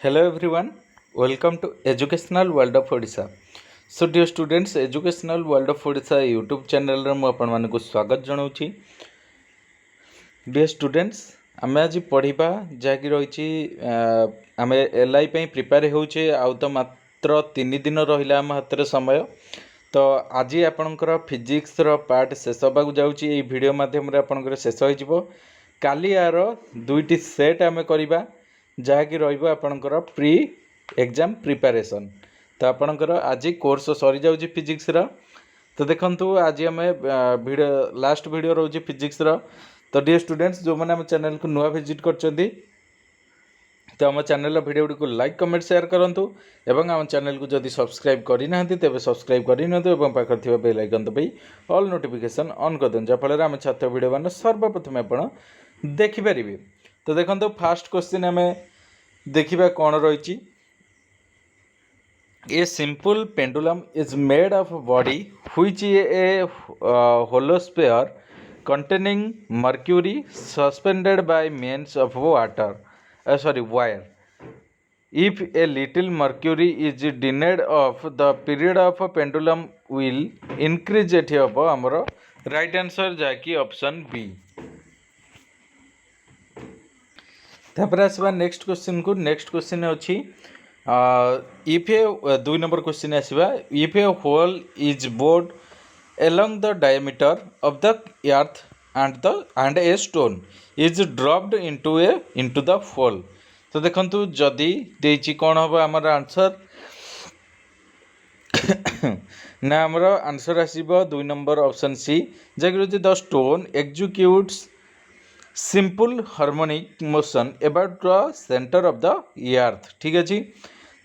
Hello everyone, welcome to Educational World of Odisha. So dear students, Educational World of Odisha YouTube channel रे मु आपण मानकु स्वागत जनाऊँगी. Dear students, आमे आज पढ़िबा जहाँकि रही आम एल आई प्रिपेयर होचे आउ तो मात्र 3 दिन रहिला आम हाथ समय. तो आज आपणकर फिजिक्स पार्ट शेष होगा जाऊँगी. ये वीडियो माध्यम आपंकर शेष हो काली यार दुईटी सेट आम करवा जहाँकि रपणकर प्री एग्जाम प्रिपेरेसन. तो आपणकर आज कोर्स सरी जाऊँगी फिजिक्स. तो देखो आज आम वीडियो लास्ट वीडियो रोचे फिजिक्स. तो डियर स्टूडेंट्स जो मैंने आम चैनल को नुआ विजिट कर तो आम चैनल वीडियो को लाइक कमेंट शेयर करूँ एवं आम चैनल को जदि सब्सक्राइब करना तेज सब्सक्राइब कर पाखे बेल आइकन दबाई ऑल नोटिफिकेशन ऑन कर दिखाँ जहाँफल आम छात्र वीडियो मान सर्वप्रथम आप देखिपारे. तो देखो फास्ट क्वेश्चन आम देखा कौन रही. A simple pendulum is made of a body which is a hollow sphere containing mercury suspended by means of water. Wire. If a little mercury is denied of, the period of a pendulum will increase. एठी हम आमर right answer जाकि option B. तापर आसवा next question को. Next question अच्छी if a 2 number question आसवा. If a hole is bored along the diameter of the earth and a stone is dropped into the hole. तो देखंतु जदि देछि कोन होबो हमर आंसर ना हमर आंसर आसीबो 2 नंबर ऑप्शन सी जकि the stone executes simple harmonic motion about the centre of the earth. ठीक अछि.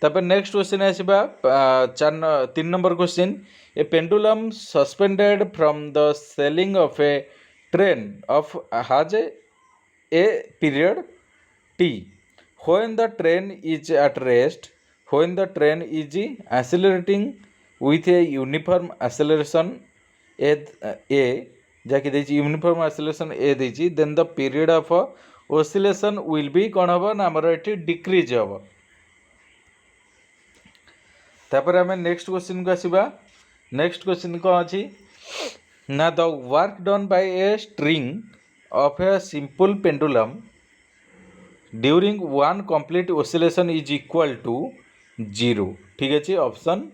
तापर नेक्स्ट क्वेश्चन आसीबा 3 number question. A pendulum suspended from the ceiling of a train of has a period t when the train is at rest, when the train is accelerating with a uniform acceleration a जहाँकि देछि uniform acceleration a देछि then the period of oscillation will be कौन हम ना आमर ये decrease हम. तापर आम नेक्स्ट क्वेश्चन को आसवा. नेक्स्ट क्वेश्चन कौन अच्छी ना the work done by a string of a simple pendulum during one complete oscillation is equal to 0. ठीक अच्छे. ऑप्शन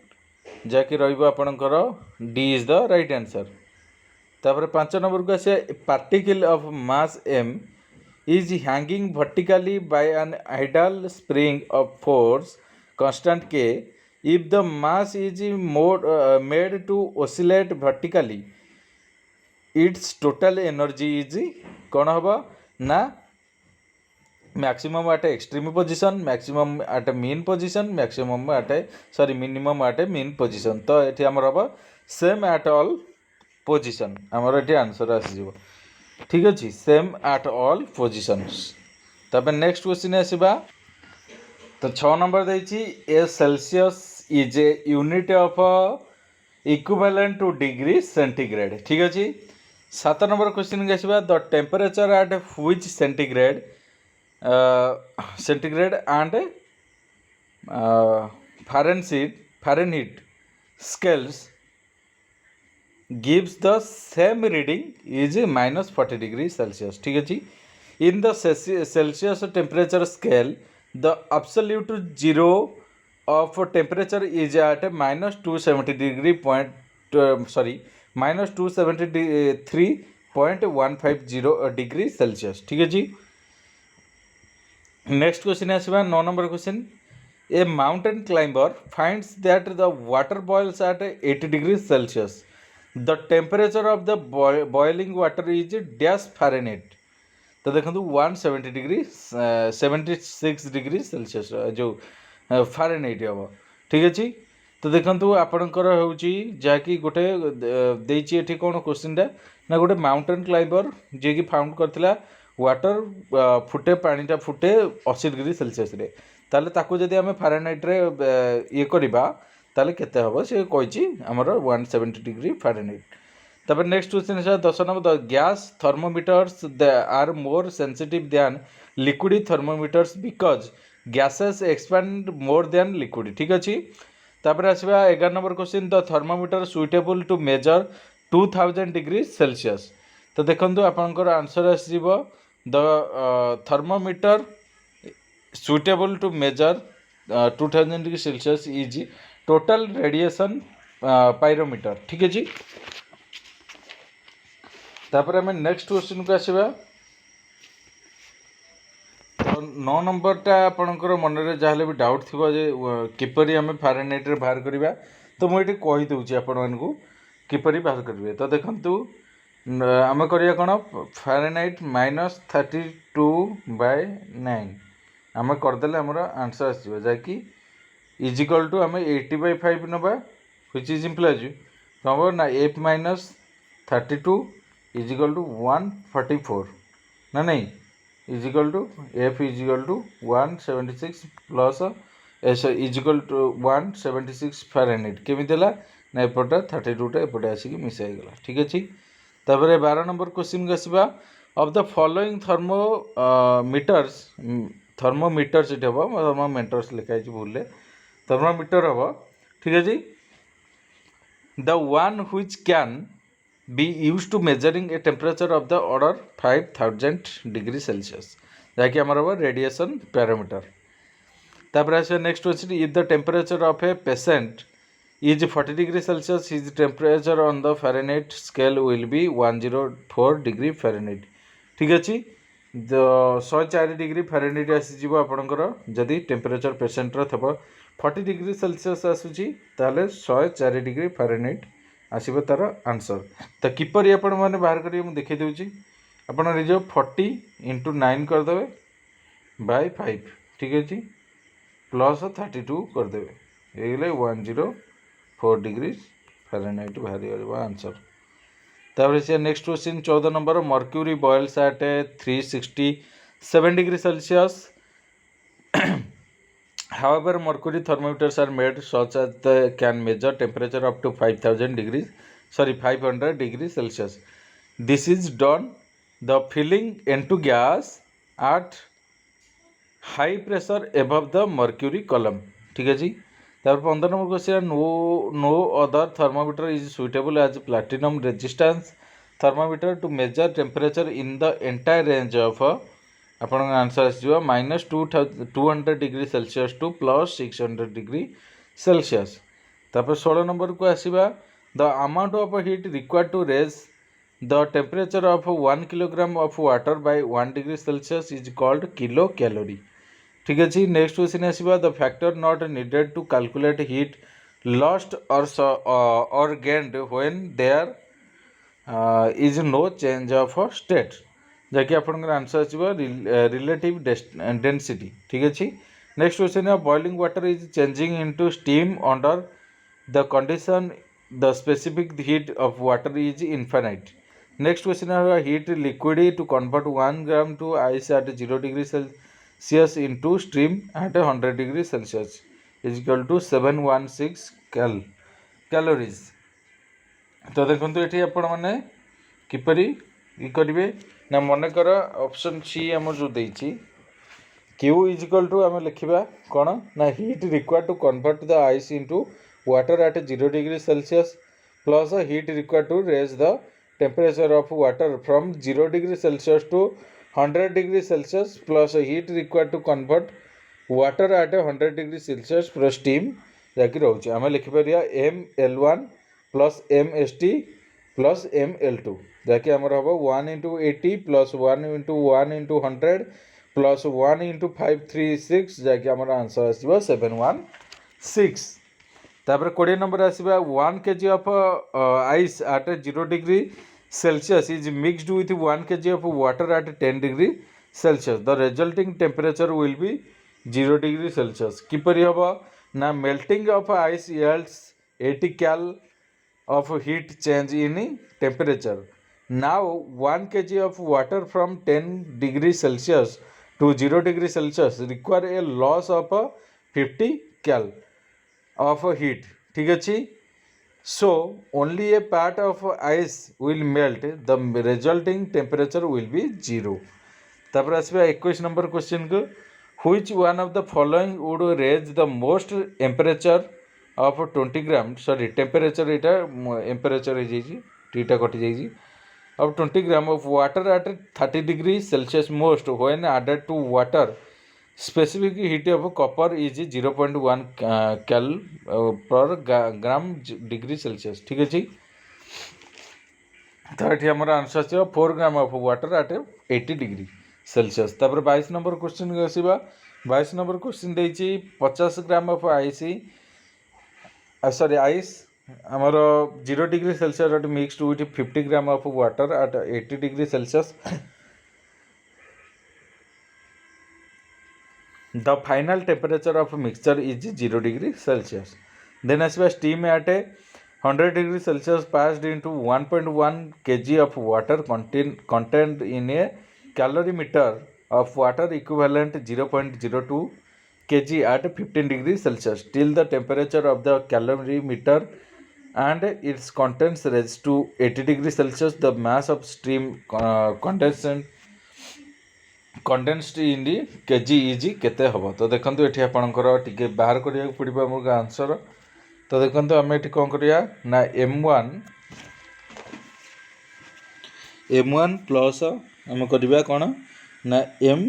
जहाँकि रपणकर D is the right answer. तापर 5 नंबर को आसे particle of mass m is hanging vertically by an idle spring of force constant k. If the mass is made to oscillate vertically, its total energy is कौन हम ना maximum at extreme position, maximum at mean position, maximum at minimum at mean position. तो ये आमर हम same at all position आमर ये answer आसीज. ठीक अच्छे. Same at all positions. तब नेक्स्ट क्वेश्चन आसवा. तो 6 नंबर देछि a Celsius is a unit of equivalent to degree centigrade. ठीक अच्छे. 7 नंबर क्वेश्चन आसवा. The temperature at which centigrade and Fahrenheit scales gives the same reading is -40 degrees Celsius. ठीक है. In the Celsius temperature scale, the absolute zero of temperature is at -270 degree -273.150 degree Celsius. ठीक है. Next question आसवा 9 number question. A mountain climber finds that the water boils at 80 degrees Celsius. The temperature of the boiling water is dash Fahrenheit. तो देखो 170 degree 76 degree Celsius जो Fahrenheit हम. ठीक अच्छे. तो देखो आपणकर हूँ जहाँकि गोटे देती कौन क्वेश्चनटा ना गोटे माउंटेन क्लाइंबर जी कि फाउंड करथिला वाटर फुटे पानीटा फुटे 80 डिग्री सेल्सियस रे. ताले ताकू जदि आम फारेनहाइट रे ये करवा ताले केते हम से कही आमर 170 डिग्री फारेनहाइट. तब नेक्स्ट क्वेश्चन है 10 number. The gas thermometers are more sensitive than liquid thermometers because gases expand more than liquid ठीक अच्छे। तापर आसवा 11 number question the thermometer suitable to measure 2000 degree Celsius. तो देखो आपंकर आंसर आसव the thermometer suitable to measure 2000 degree Celsius is total radiation pyrometer ठीक अच्छे। तापर आम नेक्स्ट क्वेश्चन को आसवा 9 नंबरटा आपणकर मनरे जहाँ भी डाउट थी जे किपरि आम फारेनहाइट रे बाहर करवा। तो मुझे कहीदे आपण मानू किपरि बाहर करेंगे। तो देखु आम करिया कौन फारेनहाइट -32/9 आम करदे आमर आंसर आसो जहाँकि इजिकल टू आम 80/5 नवा व्हिच इज इम्प्लाइज कम ना f -32 इजिकल टू 144 ना नहीं is equal to f is equal to 176 plus is equal to 176 Fahrenheit केमी देला ना एपटा 32टा एपटे आसिक मिसाईगला ठीक अच्छे। तापर 12 नंबर क्वेश्चन को आसवा of the following thermometers thermometers ये हम थर्मोमीटर्स लिखाई भूल थर्मोमीटर हम ठीक अच्छे। The one which can be used to measuring a temperature of the order 5000 degree celsius जहाँकि आमर हम रेडिएशन पैरामीटर। तापर आसवा next question if the temperature of a patient is 40 degree Celsius his temperature on the Fahrenheit scale will be 104 degree Fahrenheit ठीक अच्छे। 104 degree Fahrenheit आसीज आपणकर जदि temperature पेशेंटर थब 40 डिग्री सेल्सियस आसूची ताले 104 डिग्री फारेनहाइट आसब तार आंसर। तो किपर आपण मैंने बाहर करेंगे मुझे देखी दूसरी आपड़ निज 40 × 9 करदे बाय 5 ठीक अच्छे प्लस 32 करदे ये 104 डिग्री फारेनहाइट बाहर आंसर। तापर से next question 14 number mercury boils at 367 degree Celsius however mercury thermometers are made such that they can measure temperature up to 500 degrees celsius. This is done the filling into gas at high pressure above the mercury column ठीक है जी। तापर 15 number question no other thermometer is suitable as platinum resistance thermometer to measure temperature in the entire range of आपण answer आसो -200 degree Celsius to +600 degree Celsius. तापर 16 number को आसवा the amount of heat required to raise the temperature of 1 kilogram of water by 1 degree Celsius is called kilo calorie ठीक अच्छे। Next question आसवा the factor not needed to calculate heat lost और gained when there is no change of state जहाँकि आपंकर answer आसो relative density ठीक अच्छे। Next question है boiling water is changing into steam under the condition the specific heat of water is infinite. Next question है heat liquid to convert 1 gram to ice at 0 degree Celsius into stream at 100 degree Celsius is equal to 716 calories. तो देखो ये आपण मैंने किपरि करेंगे ना मनकर option C आम जो देती क्यू इजिकल टू आम लिखा कौन ना heat required to convert the ice into water at 0 degree Celsius plus heat required to raise the temperature of water from 0 degree Celsius to 100 degree Celsius plus heat required to convert water at 100 degree Celsius plus steam जहाँकि रोचे आम लिखिपर ML1 plus MST plus ML2 जहाँकि आमर हम 1 × 80 plus 1 × 1 × 100 plus 1 × 536 जहाँकि आमर answer आसो 716। तापर 20 नंबर आसवा 1 kg of ice at 0 degree Celsius is mixed with 1 kg of water at 10 degree Celsius the resulting temperature will be 0 degree Celsius किपरि हम ना melting of ice yields 80 cal of heat change in temperature. Now 1 kg of water from 10 degrees Celsius to 0 degree Celsius require a loss of 50 cal of heat ठीक अच्छे। So only a part of ice will melt the resulting temperature will be 0। तापर आसवा 21 number question को Which one of the following would raise the most temperature of 20 gram temperature इटा temperature है जाइए theta कटि जाइए of 20 gram of water at 30 degree Celsius most when added to water specific heat of copper is 0.1 cal per gram degree Celsius ठीक है जी। तो ये आमर answer as 4 gram of water at 80 degree Celsius. तापर 22 number question को आसवा। 22 number question देछि 50 gram of icy sorry ice आमर 0 degree Celsius at mixed with 50 gram of water at 80 degree Celsius. The final temperature of mixture is 0 degree Celsius. Then आसवा steam at 100 degree Celsius passed into 1.1 kg of water contained in a calorimeter of water equivalent 0.02 kg at 15 degree Celsius till the temperature of the calorimeter and its contents raised to 80 degree Celsius. The mass of stream condensed in the kg is केते हबो। तो देखंतु एठी आपनकर टिके बाहर करिया पड़िबो हमर आंसर। तो देखो आम ये कौन करिया ना m1 प्लस आम करिया कौन ना m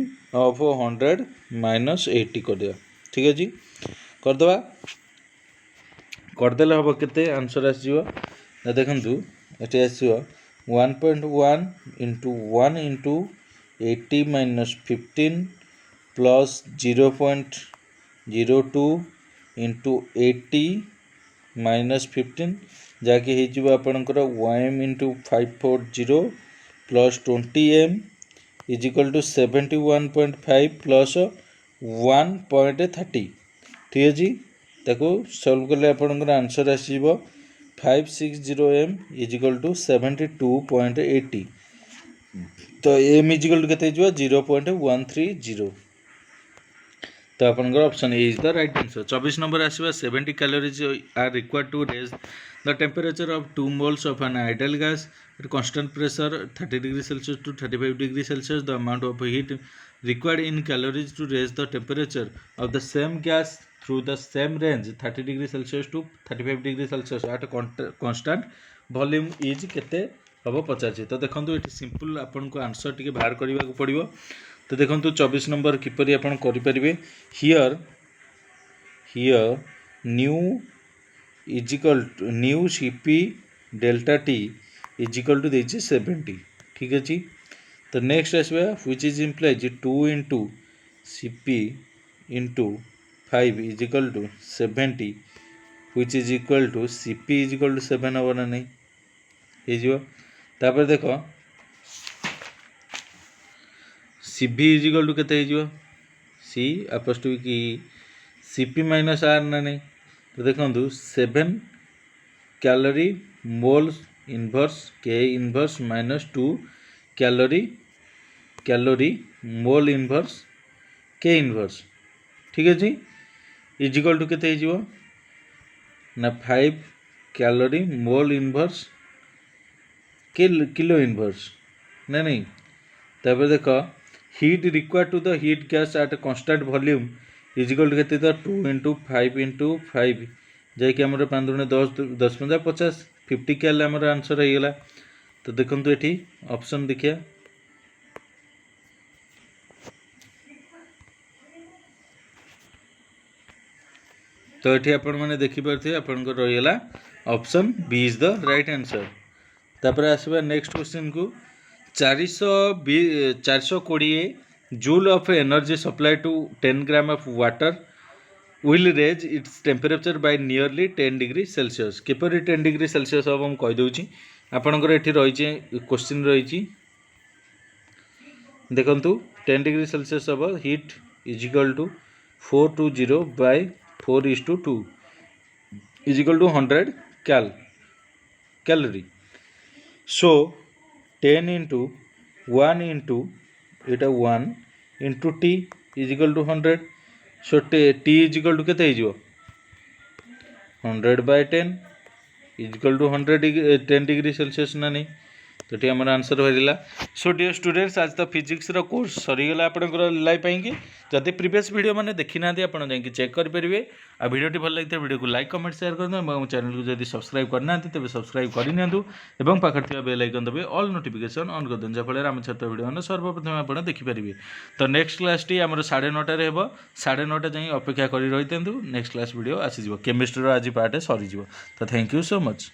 ऑफ 100 माइनस 80 करिया ठीक है जी। करदे करदेले हम केते आंसर आसीबो ना देखंतु एठी आसीबो 1.1 into 1 into 80 minus 15 plus 0.02 into 80 minus 15 जहाँकि हो आपणकर 1m into 540 plus 20m is equal to 71.5 plus 1.30 ठीक है जी। ताको सॉल्व कले आपणकर आंसर आसीबो 560m इज इक्वल टू 72.80। तो m इज इक्वल टू केते हो 0.130। तो आपनकर option A is the right answer. 24 number आसवा 70 calories are required to raise the temperature of 2 moles of an ideal gas at constant pressure 30 degree Celsius to 35 degree Celsius. The amount of heat required in calories to raise the temperature of the same gas through the same range 30 degree Celsius to 35 degree Celsius at constant volume is केते हम पचार। तो देखो ये simple आपन को answer T बाहर करने पड़ो। तो देखो 24 नंबर किपरि आपन करें here nu is equal to nu CP delta T is equal to देछि 70 ठीक है जी। तो नेक्स्ट आसवा which is implies 2 into CP into 5 is equal to 70 which is equal to CP is equal to 7 हम ना नहीं हो। देखो सीबी इज इक्वल टू केते हो सी अपोस्ट्रोफी की सीपी माइनस आर ना नहीं। तो देखो 7 कैलोरी मोल इनवर्स के inverse minus 2 calorie mole inverse के इनवर्स ठीक है जी इज इक्वल टू केते हो ना 5 कैलोरी मोल इनवर्स के किलो इनवर्स ना नहीं। तब देखो heat required to the heat gas at constant volume is equal to केते 2 इंटू 5 इंटू 5 जैकि आम 5 × 10 10 × 50 50 कैल आम आंसर हो गला। तो देखो ये ऑप्शन देखिए तो ये आपण मैंने देखिपे आपंकर रहीगला option B is the right answer. तापर आसवा नेक्स्ट क्वेश्चन को 420 joule of energy supply to 10 gram of water will raise its temperature by nearly 10 degree Celsius. किपरि 10 डिग्री सेल्सियस हम कहीदे आपणकर ये रही क्वेश्चन रही देखु 10 डिग्री सेल्सियस हम heat is equal to 420 by 4:2 is equal to 100 calorie. So 10 into 1 into इटा 1 into T is equal to 100। So T is equal to केते हो 100 by 10 is equal to 10 degree Celsius ना नहीं। तो ये आम आंसर बाहर। सो डियर स्टूडेंट्स आज तो फिजिक्स कोर्स सरीगला आपंकर लाइव पाई जदि प्रीवियस वीडियो मैंने देखी ना आप चेक करेंगे आ वीडियो भल लगी वीडियो को लाइक कमेंट शेयर कर चैनल को जब सब्सक्राइब करना तेज सब्सक्राइब करनी पाखे बेल आइकन दबे ऑल नोटिफिकेशन ऑन कर दिन जहाँफल आम छात्र वीडियो मैंने सर्वप्रथम आप देखिपारे। तो नेक्स्ट क्लास टी आम 9:30 हे 9:30 जाए अपेक्षा कर रही था नेक्स्ट क्लास वीडियो आसीज केमिस्ट्री आज पार्ट सरीज। तो थैंक यू सो मच।